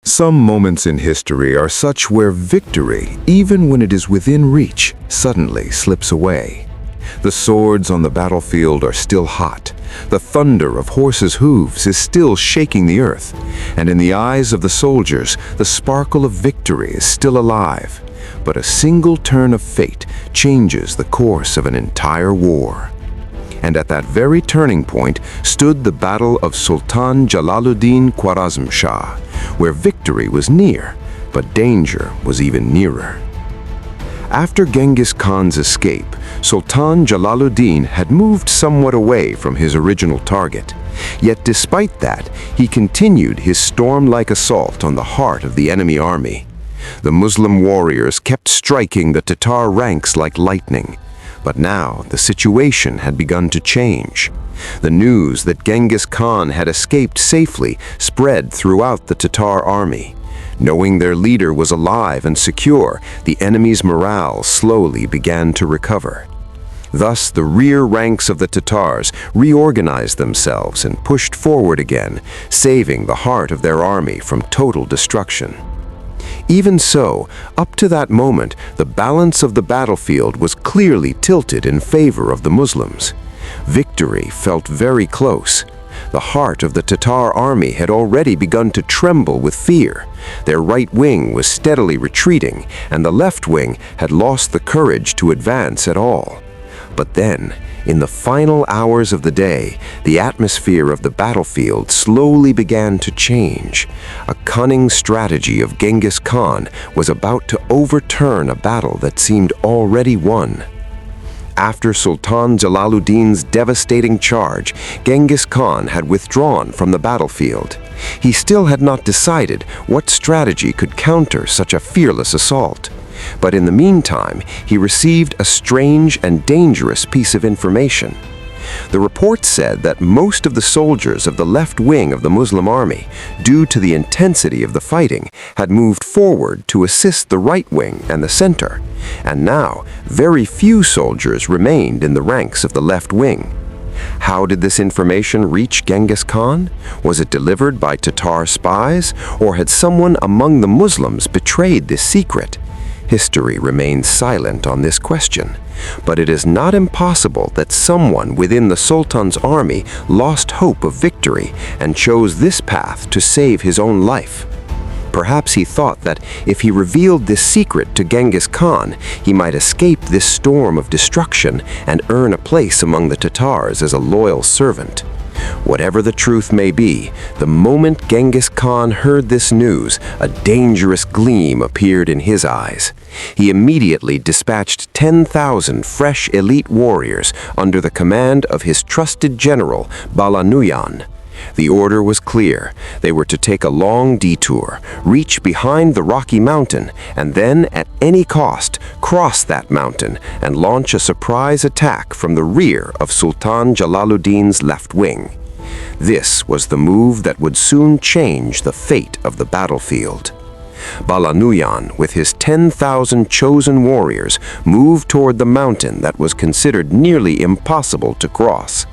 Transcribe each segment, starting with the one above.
Some moments in history are such where victory, even when it is within reach, suddenly slips away. The swords on the battlefield are still hot. The thunder of horses' hooves is still shaking the earth. And in the eyes of the soldiers, the sparkle of victory is still alive. But a single turn of fate changes the course of an entire war. And at that very turning point stood the battle of Sultan Jalaluddin Khwarazm Shah, where victory was near, but danger was even nearer. After Genghis Khan's escape, Sultan Jalaluddin had moved somewhat away from his original target. Yet despite that, he continued his storm-like assault on the heart of the enemy army. The Muslim warriors kept striking the Tatar ranks like lightning. But now the situation had begun to change. The news that Genghis Khan had escaped safely spread throughout the Tatar army. Knowing their leader was alive and secure, the enemy's morale slowly began to recover. Thus, the rear ranks of the Tatars reorganized themselves and pushed forward again, saving the heart of their army from total destruction. Even so, up to that moment, the balance of the battlefield was clearly tilted in favor of the Muslims. Victory felt very close. The heart of the Tatar army had already begun to tremble with fear. Their right wing was steadily retreating, and the left wing had lost the courage to advance at all. But then, in the final hours of the day, the atmosphere of the battlefield slowly began to change. A cunning strategy of Genghis Khan was about to overturn a battle that seemed already won. After Sultan Jalaluddin's devastating charge, Genghis Khan had withdrawn from the battlefield. He still had not decided what strategy could counter such a fearless assault. But in the meantime, he received a strange and dangerous piece of information. The report said that most of the soldiers of the left wing of the Muslim army, due to the intensity of the fighting, had moved forward to assist the right wing and the center. And now, very few soldiers remained in the ranks of the left wing. How did this information reach Genghis Khan? Was it delivered by Tatar spies, or had someone among the Muslims betrayed this secret? History remains silent on this question, but it is not impossible that someone within the Sultan's army lost hope of victory and chose this path to save his own life. Perhaps he thought that if he revealed this secret to Genghis Khan, he might escape this storm of destruction and earn a place among the Tatars as a loyal servant. Whatever the truth may be, the moment Genghis Khan heard this news, a dangerous gleam appeared in his eyes. He immediately dispatched 10,000 fresh elite warriors under the command of his trusted general, Bala Nuyan. The order was clear. They were to take a long detour, reach behind the Rocky Mountain, and then, at any cost, cross that mountain and launch a surprise attack from the rear of Sultan Jalaluddin's left wing. This was the move that would soon change the fate of the battlefield. Bala Nuyan, with his 10,000 chosen warriors, moved toward the mountain that was considered nearly impossible to cross.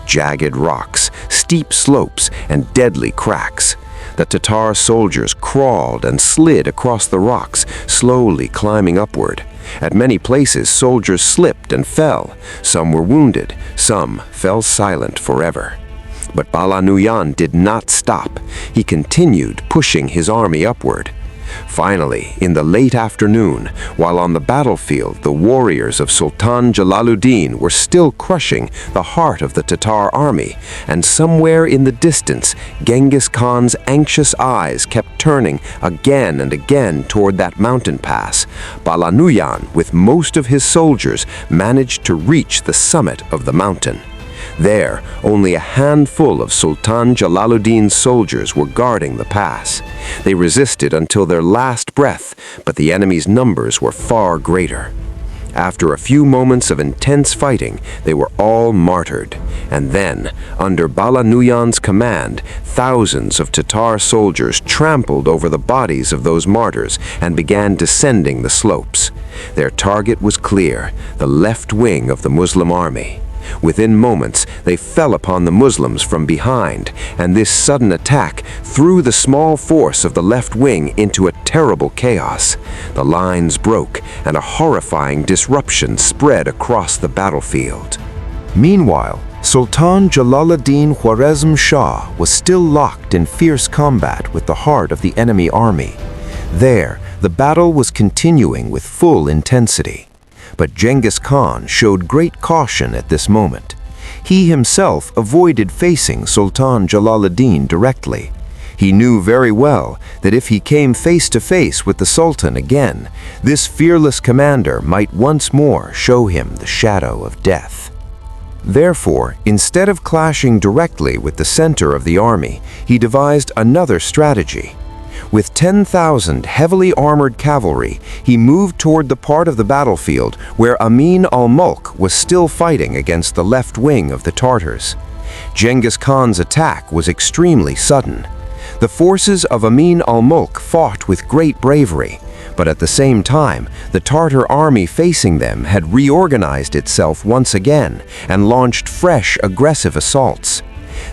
Jagged rocks, steep slopes, and deadly cracks. The Tatar soldiers crawled and slid across the rocks, slowly climbing upward. At many places, soldiers slipped and fell. Some were wounded, some fell silent forever. But Bala Nuyan did not stop. He continued pushing his army upward. Finally, in the late afternoon, while on the battlefield, the warriors of Sultan Jalaluddin were still crushing the heart of the Tatar army, and somewhere in the distance, Genghis Khan's anxious eyes kept turning again and again toward that mountain pass. Bala Nuyan, with most of his soldiers, managed to reach the summit of the mountain. There, only a handful of Sultan Jalaluddin's soldiers were guarding the pass. They resisted until their last breath, but the enemy's numbers were far greater. After a few moments of intense fighting, they were all martyred. And then, under Bala Nuyan's command, thousands of Tatar soldiers trampled over the bodies of those martyrs and began descending the slopes. Their target was clear, the left wing of the Muslim army. Within moments, they fell upon the Muslims from behind, and this sudden attack threw the small force of the left wing into a terrible chaos. The lines broke, and a horrifying disruption spread across the battlefield. Meanwhile, Sultan Jalaluddin Khwarazm Shah was still locked in fierce combat with the heart of the enemy army. There, the battle was continuing with full intensity. But Genghis Khan showed great caution at this moment. He himself avoided facing Sultan Jalaluddin directly. He knew very well that if he came face to face with the Sultan again, this fearless commander might once more show him the shadow of death. Therefore, instead of clashing directly with the center of the army, he devised another strategy. With 10,000 heavily armored cavalry, he moved toward the part of the battlefield where Amin al-Mulk was still fighting against the left wing of the Tartars. Genghis Khan's attack was extremely sudden. The forces of Amin al-Mulk fought with great bravery, but at the same time, the Tartar army facing them had reorganized itself once again and launched fresh aggressive assaults.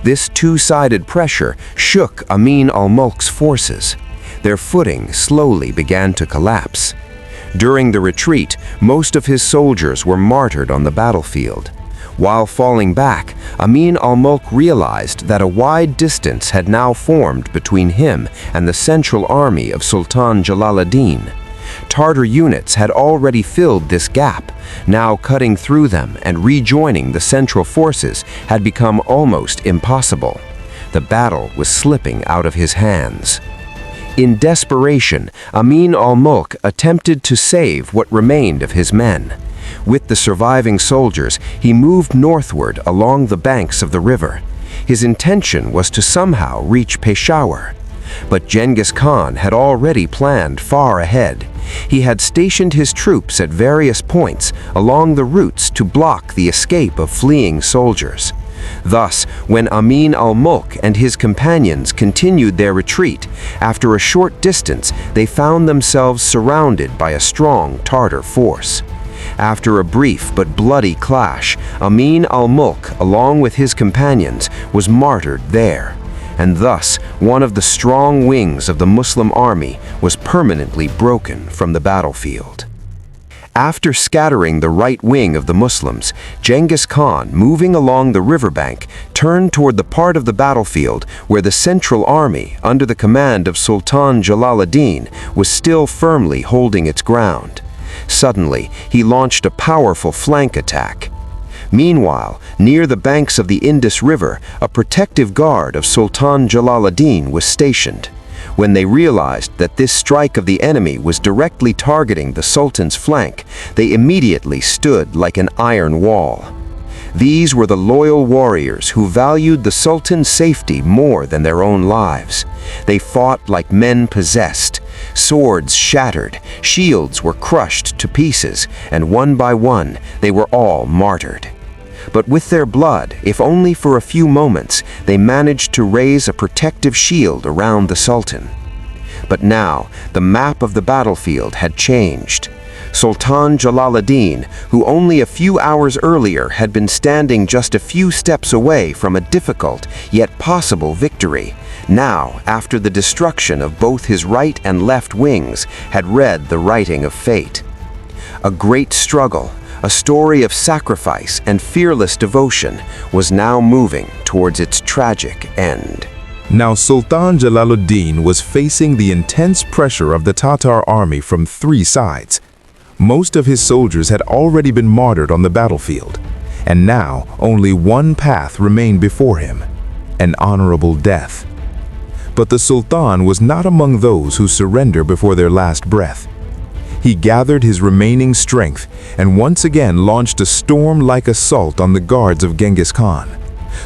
This two-sided pressure shook Amin al-Mulk's forces. Their footing slowly began to collapse. During the retreat, most of his soldiers were martyred on the battlefield. While falling back, Amin al-Mulk realized that a wide distance had now formed between him and the central army of Sultan Jalaluddin. Tartar units had already filled this gap. Now cutting through them and rejoining the central forces had become almost impossible. The battle was slipping out of his hands. In desperation, Amin al-Mulk attempted to save what remained of his men. With the surviving soldiers, he moved northward along the banks of the river. His intention was to somehow reach Peshawar. But Genghis Khan had already planned far ahead. He had stationed his troops at various points along the routes to block the escape of fleeing soldiers. Thus, when Amin al-Mulk and his companions continued their retreat, after a short distance they found themselves surrounded by a strong Tartar force. After a brief but bloody clash, Amin al-Mulk, along with his companions, was martyred there, and thus one of the strong wings of the Muslim army was permanently broken from the battlefield. After scattering the right wing of the Muslims, Genghis Khan, moving along the riverbank, turned toward the part of the battlefield where the central army, under the command of Sultan Jalaluddin, was still firmly holding its ground. Suddenly, he launched a powerful flank attack. Meanwhile, near the banks of the Indus River, a protective guard of Sultan Jalaluddin was stationed. When they realized that this strike of the enemy was directly targeting the Sultan's flank, they immediately stood like an iron wall. These were the loyal warriors who valued the Sultan's safety more than their own lives. They fought like men possessed. Swords shattered, shields were crushed to pieces, and one by one, they were all martyred. But with their blood, if only for a few moments, they managed to raise a protective shield around the Sultan. But now, the map of the battlefield had changed. Sultan Jalaluddin, who only a few hours earlier had been standing just a few steps away from a difficult yet possible victory, now, after the destruction of both his right and left wings, had read the writing of fate. A great struggle, a story of sacrifice and fearless devotion, was now moving towards its tragic end. Now Sultan Jalaluddin was facing the intense pressure of the Tatar army from three sides. Most of his soldiers had already been martyred on the battlefield, and now only one path remained before him: an honorable death. But the Sultan was not among those who surrender before their last breath. He gathered his remaining strength and once again launched a storm-like assault on the guards of Genghis Khan.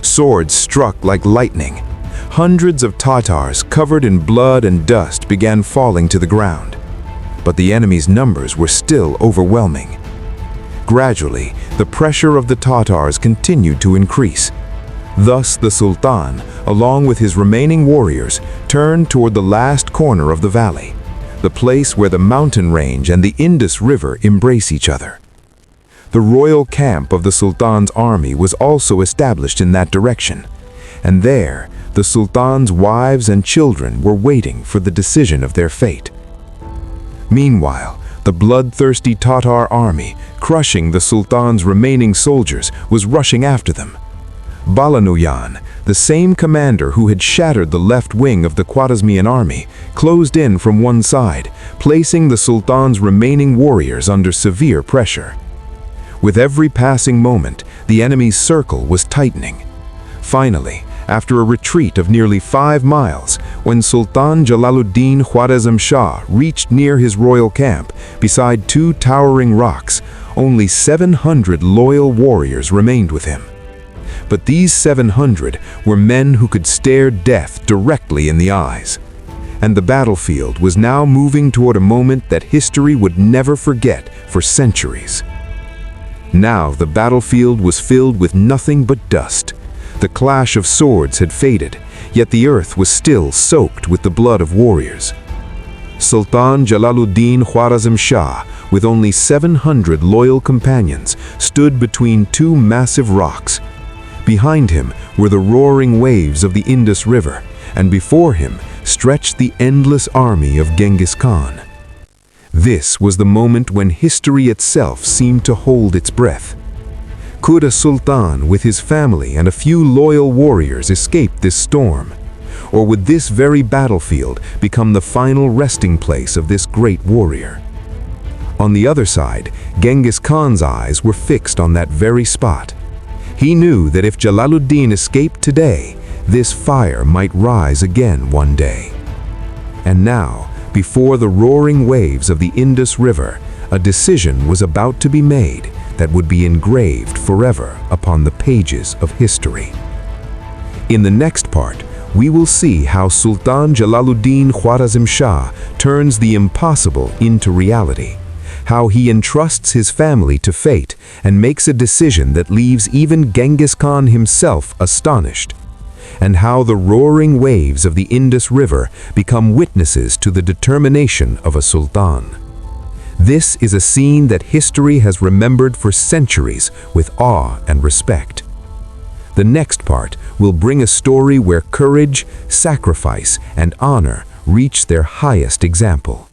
Swords struck like lightning. Hundreds of Tatars covered in blood and dust began falling to the ground. But the enemy's numbers were still overwhelming. Gradually, the pressure of the Tatars continued to increase. Thus the Sultan, along with his remaining warriors, turned toward the last corner of the valley, the place where the mountain range and the Indus River embrace each other. The royal camp of the Sultan's army was also established in that direction, and there the Sultan's wives and children were waiting for the decision of their fate. Meanwhile, the bloodthirsty Tatar army, crushing the Sultan's remaining soldiers, was rushing after them. Balanuyan, the same commander who had shattered the left wing of the Khwarazmian army, closed in from one side, placing the Sultan's remaining warriors under severe pressure. With every passing moment, the enemy's circle was tightening. Finally, after a retreat of nearly 5 miles, when Sultan Jalaluddin Khwarazm Shah reached near his royal camp, beside 2 towering rocks, only 700 loyal warriors remained with him. But these 700 were men who could stare death directly in the eyes. And the battlefield was now moving toward a moment that history would never forget for centuries. Now the battlefield was filled with nothing but dust. The clash of swords had faded, yet the earth was still soaked with the blood of warriors. Sultan Jalaluddin Khwarazm Shah, with only 700 loyal companions, stood between 2 massive rocks. Behind him were the roaring waves of the Indus River, and before him stretched the endless army of Genghis Khan. This was the moment when history itself seemed to hold its breath. Could a sultan with his family and a few loyal warriors escape this storm? Or would this very battlefield become the final resting place of this great warrior? On the other side, Genghis Khan's eyes were fixed on that very spot. He knew that if Jalaluddin escaped today, this fire might rise again one day. And now, before the roaring waves of the Indus River, a decision was about to be made that would be engraved forever upon the pages of history. In the next part, we will see how Sultan Jalaluddin Khwarazm Shah turns the impossible into reality, how he entrusts his family to fate and makes a decision that leaves even Genghis Khan himself astonished, and how the roaring waves of the Indus River become witnesses to the determination of a sultan. This is a scene that history has remembered for centuries with awe and respect. The next part will bring a story where courage, sacrifice, and honor reach their highest example.